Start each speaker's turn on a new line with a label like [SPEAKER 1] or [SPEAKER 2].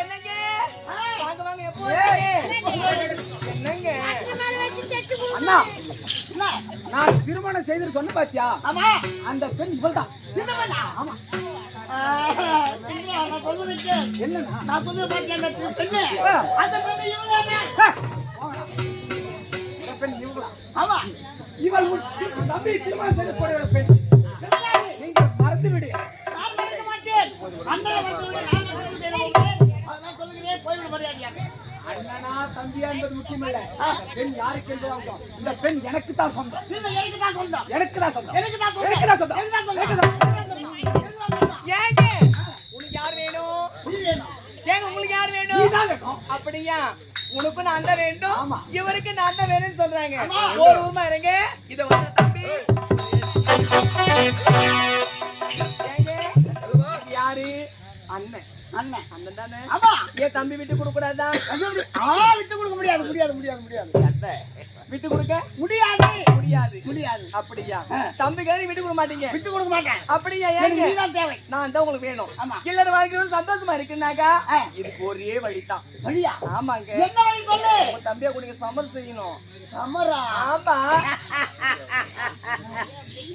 [SPEAKER 1] என்னங்க வாங்க வாங்க எப்போ என்னங்க
[SPEAKER 2] அண்ணா நான் திருமணம் செய்து சொன்ன பாத்தியா?
[SPEAKER 3] ஆமா
[SPEAKER 2] அந்த பெண் இவள்தான்.
[SPEAKER 3] ஆமா
[SPEAKER 2] என்னன்னா
[SPEAKER 3] நான் சொல்ல பாத்தியா பெண்ணு அந்த பெண்ணு இவங்க
[SPEAKER 2] பெண் இவங்களா?
[SPEAKER 3] ஆமா
[SPEAKER 2] இவள் தம்பி திருமணம் செய்து போடுகிற பெண். நீங்க மறந்து விடு.
[SPEAKER 3] நான் மறக்க மாட்டேன் அண்ணனை மறந்து விடு நான் சொல்லுகிறேன் போய்விட மரியாதையாக
[SPEAKER 2] அண்ணனா தம்பியா என்பது முக்கியம் இல்ல. பெண் யாருக்கு என்பது அவசியம். இந்த பெண் எனக்கு தான் சொந்தம்.
[SPEAKER 3] எனக்கு தான் சொந்தம்
[SPEAKER 2] எனக்கு தான் சொந்தம்.
[SPEAKER 3] எனக்கு தான் சொந்தம்
[SPEAKER 2] எனக்கு தான் சொந்தம்.
[SPEAKER 3] எனக்கு தான் சொந்தம்
[SPEAKER 1] ஏங்க உனக்கு யார் வேணும்?
[SPEAKER 3] நீ வேணும்
[SPEAKER 1] ஏங்க உங்களுக்கு யார் வேணும்?
[SPEAKER 2] நீதான் வேணும்.
[SPEAKER 1] அப்படியா உனக்கு நான் தான் வேண்டும்
[SPEAKER 2] ஆமா.
[SPEAKER 1] இவருக்கு நான் தான் வேணும்னு சொல்றாங்க.
[SPEAKER 3] ஆமா.
[SPEAKER 1] ஒரு ஊமா இருங்க இத வந்த தம்பி ஏங்க யாரு? அண்ணன்
[SPEAKER 3] அண்ணன்
[SPEAKER 1] அண்ணன் தானே?
[SPEAKER 3] ஆமா
[SPEAKER 1] ஏன் தம்பி விட்டு கொடுக்க கூடாதா?
[SPEAKER 3] விட்டு கொடுக்க முடியாது முடியாது முடியாது முடியாது
[SPEAKER 1] விட்டு கொடுக்க
[SPEAKER 3] முடியாது
[SPEAKER 1] முடியாது
[SPEAKER 3] முடியாது
[SPEAKER 1] அப்படியா? தம்பிக்காரி விட்டு கொடுக்க மாட்டீங்க?
[SPEAKER 3] விட்டு கொடுக்க மாட்டேன்
[SPEAKER 1] அப்படியா?
[SPEAKER 3] எனக்கு
[SPEAKER 1] ஏங்க
[SPEAKER 3] நீதான் தேவை
[SPEAKER 1] நான் தான் உங்களுக்கு வேணும்.
[SPEAKER 3] ஆமா.
[SPEAKER 1] எல்லாரும் வாழ்க்கையோட சந்தோஷமா இருக்குன்னாக்கா இதுக்கு ஒரே வழிதான்.
[SPEAKER 3] வழியா
[SPEAKER 1] ஆமாங்க
[SPEAKER 3] என்ன வழி சொல்லு
[SPEAKER 1] உங்க தம்பியா கூட சமர் செய்யணும்.
[SPEAKER 3] சமரா
[SPEAKER 1] ஆமா